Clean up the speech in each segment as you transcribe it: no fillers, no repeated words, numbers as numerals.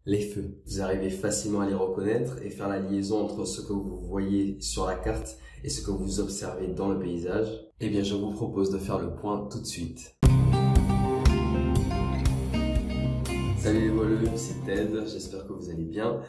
Les feux, vous arrivez facilement à les reconnaître et faire la liaison entre ce que vous voyez sur la carte et ce que vous observez dans le paysage? Eh bien, je vous propose de faire le point tout de suite. Salut les voleux, c'est Ted, j'espère que vous allez bien.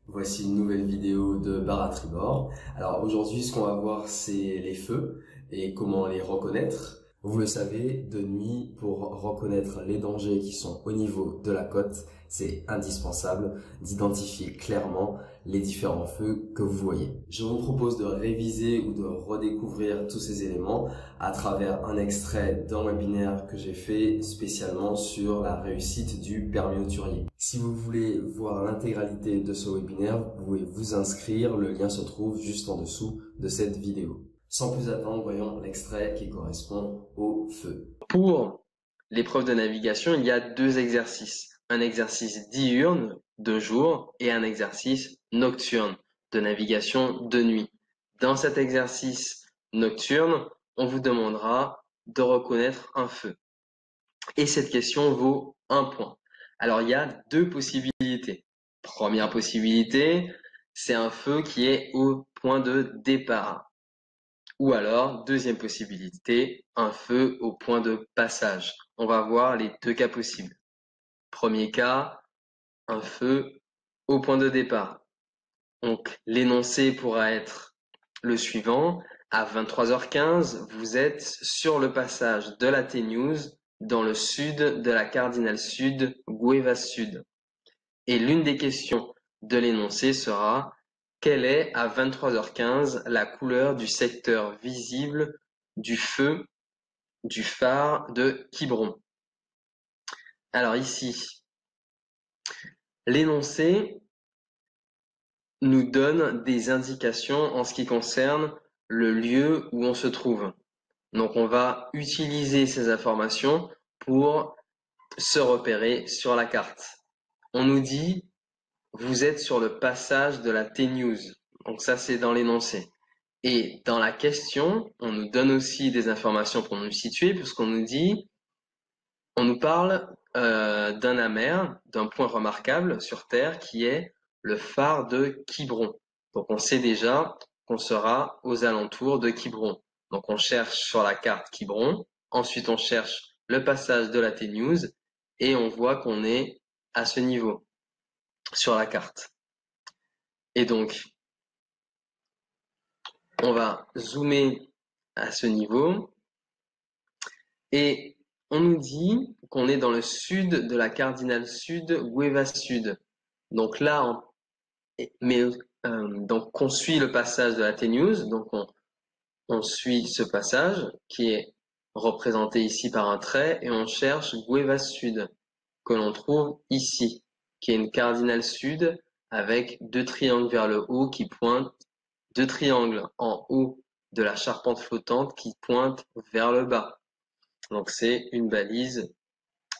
Voici une nouvelle vidéo de Bar à Tribord. Alors aujourd'hui, ce qu'on va voir, c'est les feux et comment les reconnaître. Vous le savez, de nuit, pour reconnaître les dangers qui sont au niveau de la côte, c'est indispensable d'identifier clairement les différents feux que vous voyez. Je vous propose de réviser ou de redécouvrir tous ces éléments à travers un extrait d'un webinaire que j'ai fait spécialement sur la réussite du permis hauturier. Si vous voulez voir l'intégralité de ce webinaire, vous pouvez vous inscrire, le lien se trouve juste en dessous de cette vidéo. Sans plus attendre, voyons l'extrait qui correspond au feu. Pour l'épreuve de navigation, il y a deux exercices. Un exercice diurne de jour et un exercice nocturne de navigation de nuit. Dans cet exercice nocturne, on vous demandera de reconnaître un feu. Et cette question vaut 1 point. Alors, il y a deux possibilités. Première possibilité, c'est un feu qui est au point de départ. Ou alors, deuxième possibilité, un feu au point de passage. On va voir les deux cas possibles. Premier cas, un feu au point de départ. Donc, l'énoncé pourra être le suivant. À 23h15, vous êtes sur le passage de la T-News dans le sud de la cardinale sud, Gueva Sud. Et l'une des questions de l'énoncé sera: quelle est à 23h15 la couleur du secteur visible du feu du phare de Quiberon? Alors ici, l'énoncé nous donne des indications en ce qui concerne le lieu où on se trouve. Donc on va utiliser ces informations pour se repérer sur la carte. On nous dit: vous êtes sur le passage de la T-News. Donc ça, c'est dans l'énoncé. Et dans la question, on nous donne aussi des informations pour nous situer, puisqu'on nous dit, on nous parle d'un amer, d'un point remarquable sur Terre qui est le phare de Quiberon. Donc on sait déjà qu'on sera aux alentours de Quiberon. Donc on cherche sur la carte Quiberon, ensuite on cherche le passage de la T-News et on voit qu'on est à ce niveau sur la carte. Et donc, on va zoomer à ce niveau et on nous dit qu'on est dans le sud de la cardinale sud, Gueva Sud. Donc là, donc on suit le passage de la T-News, donc on suit ce passage qui est représenté ici par un trait et on cherche Gueva Sud, que l'on trouve ici, qui est une cardinale sud avec deux triangles vers le haut qui pointent, deux triangles en haut de la charpente flottante qui pointent vers le bas. Donc c'est une balise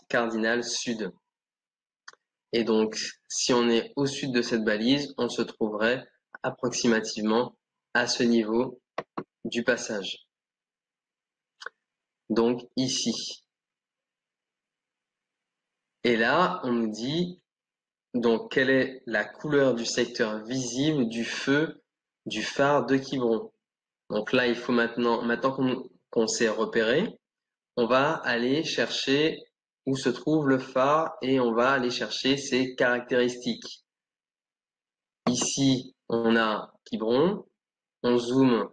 cardinale sud. Et donc, si on est au sud de cette balise, on se trouverait approximativement à ce niveau du passage. Donc ici. Et là, on nous dit donc quelle est la couleur du secteur visible du feu du phare de Quiberon. Donc là, il faut maintenant qu'on s'est repéré, on va aller chercher où se trouve le phare et on va aller chercher ses caractéristiques. Ici, on a Quiberon, on zoome,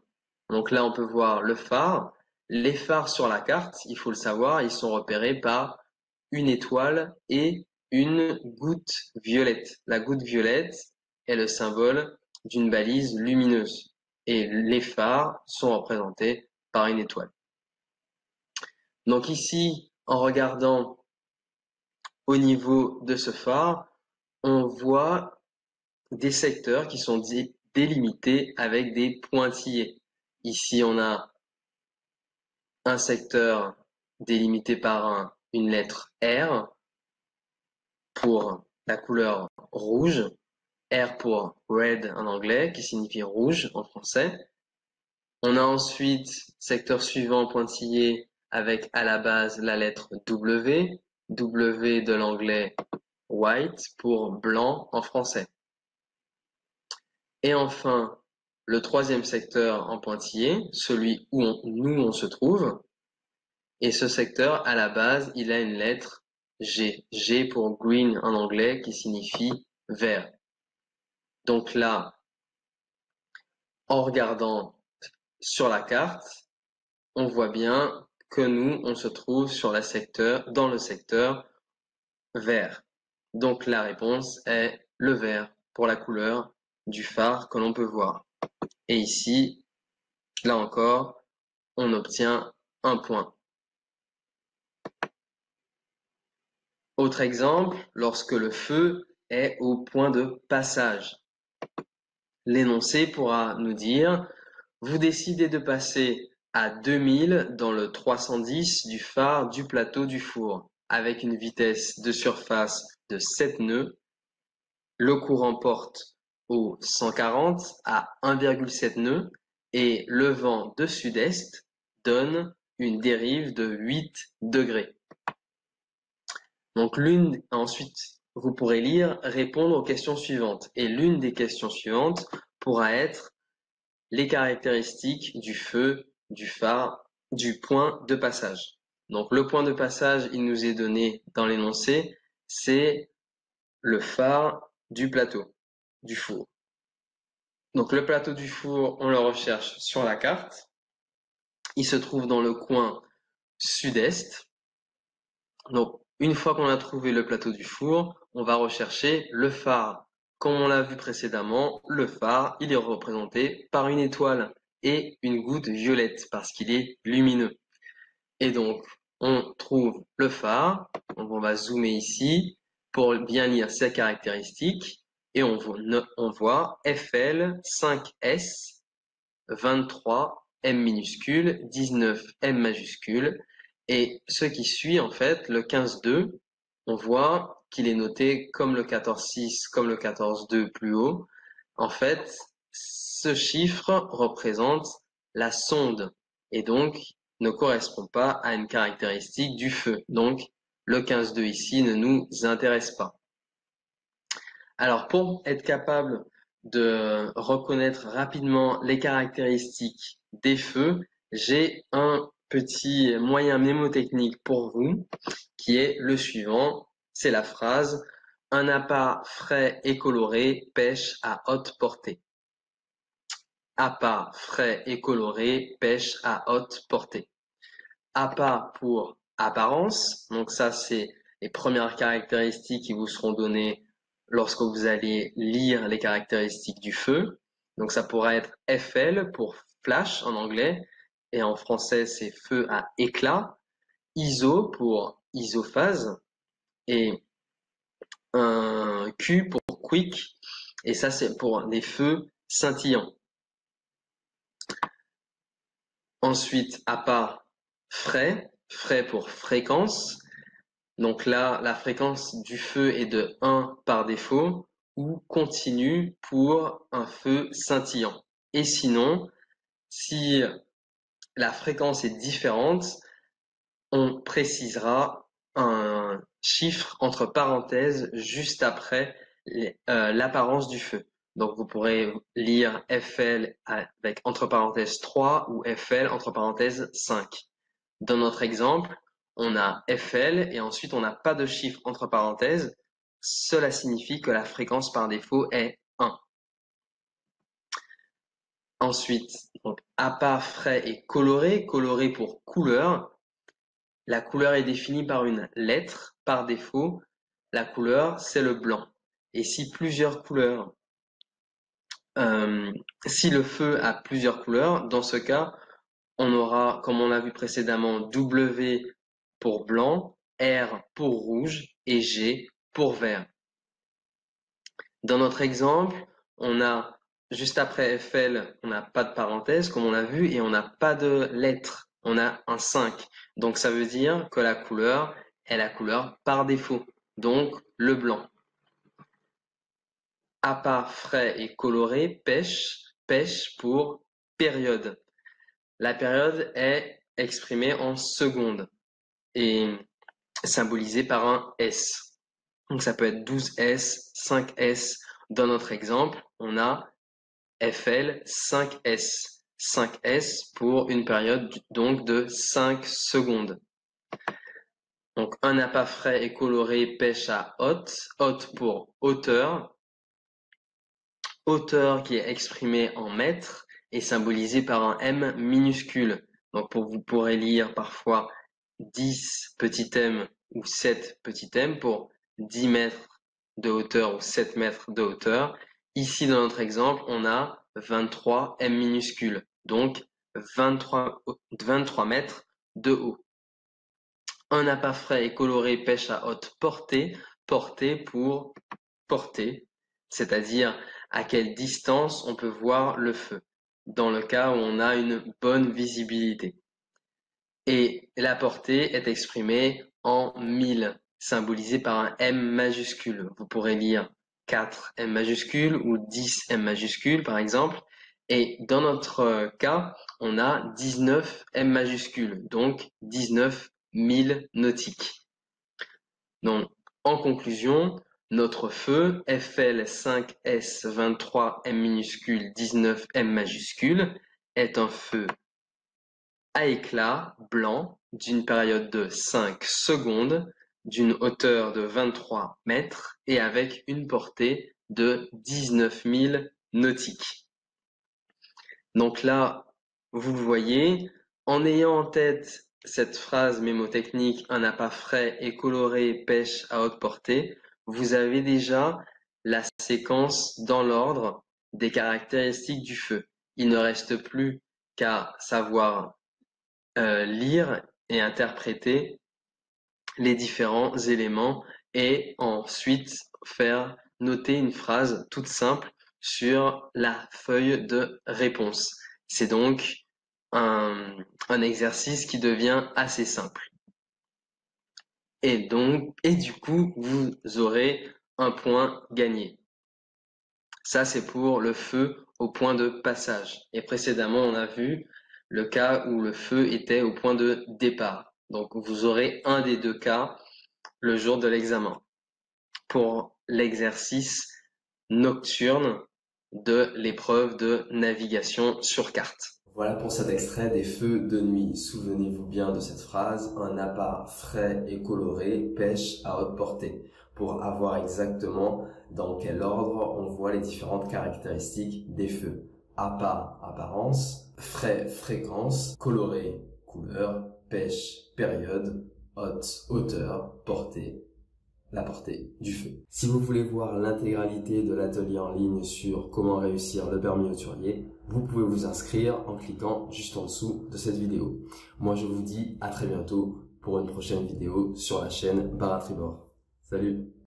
donc là on peut voir le phare. Les phares sur la carte, il faut le savoir, ils sont repérés par une étoile et une goutte violette. La goutte violette est le symbole d'une balise lumineuse et les phares sont représentés par une étoile. Donc ici, en regardant au niveau de ce phare, on voit des secteurs qui sont délimités avec des pointillés. Ici, on a un secteur délimité par une lettre R pour la couleur rouge, R pour red en anglais, qui signifie rouge en français. On a ensuite secteur suivant pointillé avec à la base la lettre W, W de l'anglais white pour blanc en français. Et enfin, le troisième secteur en pointillé, celui où on se trouve. Et ce secteur, à la base, il a une lettre G. G pour green en anglais, qui signifie vert. Donc là, en regardant sur la carte, on voit bien que nous, on se trouve dans le secteur vert. Donc la réponse est le vert pour la couleur du phare que l'on peut voir. Et ici, là encore, on obtient un point. Autre exemple, lorsque le feu est au point de passage. L'énoncé pourra nous dire « Vous décidez de passer à 2000 dans le 310 du phare du plateau du four avec une vitesse de surface de 7 nœuds. Le courant porte au 140 à 1,7 nœuds et le vent de sud-est donne une dérive de 8 degrés. » Donc ensuite, vous pourrez lire, répondre aux questions suivantes. Et l'une des questions suivantes pourra être les caractéristiques du feu, du phare, du point de passage. Donc le point de passage, il nous est donné dans l'énoncé, c'est le phare du plateau, du four. Donc le plateau du four, on le recherche sur la carte. Il se trouve dans le coin sud-est. Donc une fois qu'on a trouvé le plateau du four, on va rechercher le phare. Comme on l'a vu précédemment, le phare, il est représenté par une étoile et une goutte violette parce qu'il est lumineux. Et donc, on trouve le phare. Donc on va zoomer ici pour bien lire ses caractéristiques. Et on voit FL 5S 23 M minuscule, 19 M majuscule. Et ce qui suit, en fait, le 15,2, on voit qu'il est noté comme le 14,6, comme le 14,2 plus haut. En fait, ce chiffre représente la sonde et donc ne correspond pas à une caractéristique du feu. Donc, le 15,2 ici ne nous intéresse pas. Alors, pour être capable de reconnaître rapidement les caractéristiques des feux, j'ai un petit moyen mnémotechnique pour vous qui est le suivant. C'est la phrase « Un appât frais et coloré pêche à haute portée ». Appât frais et coloré pêche à haute portée. Appât pour apparence, donc ça c'est les premières caractéristiques qui vous seront données lorsque vous allez lire les caractéristiques du feu. Donc ça pourra être FL pour flash en anglais et en français c'est feu à éclat. ISO pour isophase et un Q pour quick et ça c'est pour des feux scintillants. Ensuite, appât frais, frais pour fréquence. Donc là, la fréquence du feu est de 1 par défaut ou continue pour un feu scintillant. Et sinon, si la fréquence est différente, on précisera un chiffre entre parenthèses juste après l'apparence du feu. Donc vous pourrez lire FL avec entre parenthèses 3 ou FL entre parenthèses 5. Dans notre exemple, on a FL et ensuite on n'a pas de chiffre entre parenthèses. Cela signifie que la fréquence par défaut est 1. Ensuite, donc, appât frais et coloré, coloré pour couleur. La couleur est définie par une lettre par défaut. La couleur, c'est le blanc. Et si plusieurs couleurs, si le feu a plusieurs couleurs, dans ce cas, on aura, comme on l'a vu précédemment, W pour blanc, R pour rouge et G pour vert. Dans notre exemple, on a juste après FL, on n'a pas de parenthèse comme on l'a vu et on n'a pas de lettre, on a un 5. Donc ça veut dire que la couleur est la couleur par défaut, donc le blanc. Appât frais et coloré, pêche, pêche pour période. La période est exprimée en secondes et symbolisée par un S. Donc ça peut être 12S, 5S. Dans notre exemple, on a FL 5S. 5S pour une période donc de 5 secondes. Donc un appât frais et coloré pêche à haute. Haute pour hauteur. Hauteur qui est exprimée en mètres et symbolisée par un M minuscule. Donc vous pourrez lire parfois 10 petits m ou 7 petits m pour 10 mètres de hauteur ou 7 mètres de hauteur. Ici, dans notre exemple, on a 23 m minuscules, donc 23 mètres de haut. Un appât frais et coloré pêche à haute portée, portée pour portée, c'est-à-dire à quelle distance on peut voir le feu, dans le cas où on a une bonne visibilité. Et la portée est exprimée en 1000, symbolisée par un M majuscule. Vous pourrez lire 4 M majuscules ou 10 M majuscules, par exemple. Et dans notre cas, on a 19 M majuscules, donc 19 000 nautiques. Donc, en conclusion, notre feu FL5S23M minuscule 19M majuscule est un feu à éclat blanc d'une période de 5 secondes, d'une hauteur de 23 mètres et avec une portée de 19 000 nautiques. Donc là, vous voyez, en ayant en tête cette phrase mémotechnique, un appât frais et coloré pêche à haute portée, vous avez déjà la séquence dans l'ordre des caractéristiques du feu. Il ne reste plus qu'à savoir lire et interpréter les différents éléments et ensuite faire noter une phrase toute simple sur la feuille de réponse. C'est donc un exercice qui devient assez simple. Et du coup, vous aurez un point gagné. Ça, c'est pour le feu au point de passage. Et précédemment, on a vu le cas où le feu était au point de départ. Donc, vous aurez un des deux cas le jour de l'examen. Pour l'exercice nocturne de l'épreuve de navigation sur carte. Voilà pour cet extrait des feux de nuit. Souvenez-vous bien de cette phrase, un appât frais et coloré pêche à haute portée, pour avoir exactement dans quel ordre on voit les différentes caractéristiques des feux. Appât, apparence, frais, fréquence, coloré, couleur, pêche, période, haute, hauteur, portée, la portée du feu. Si vous voulez voir l'intégralité de l'atelier en ligne sur comment réussir le permis hauturier, vous pouvez vous inscrire en cliquant juste en dessous de cette vidéo. Moi, je vous dis à très bientôt pour une prochaine vidéo sur la chaîne Bar à Tribord. Salut!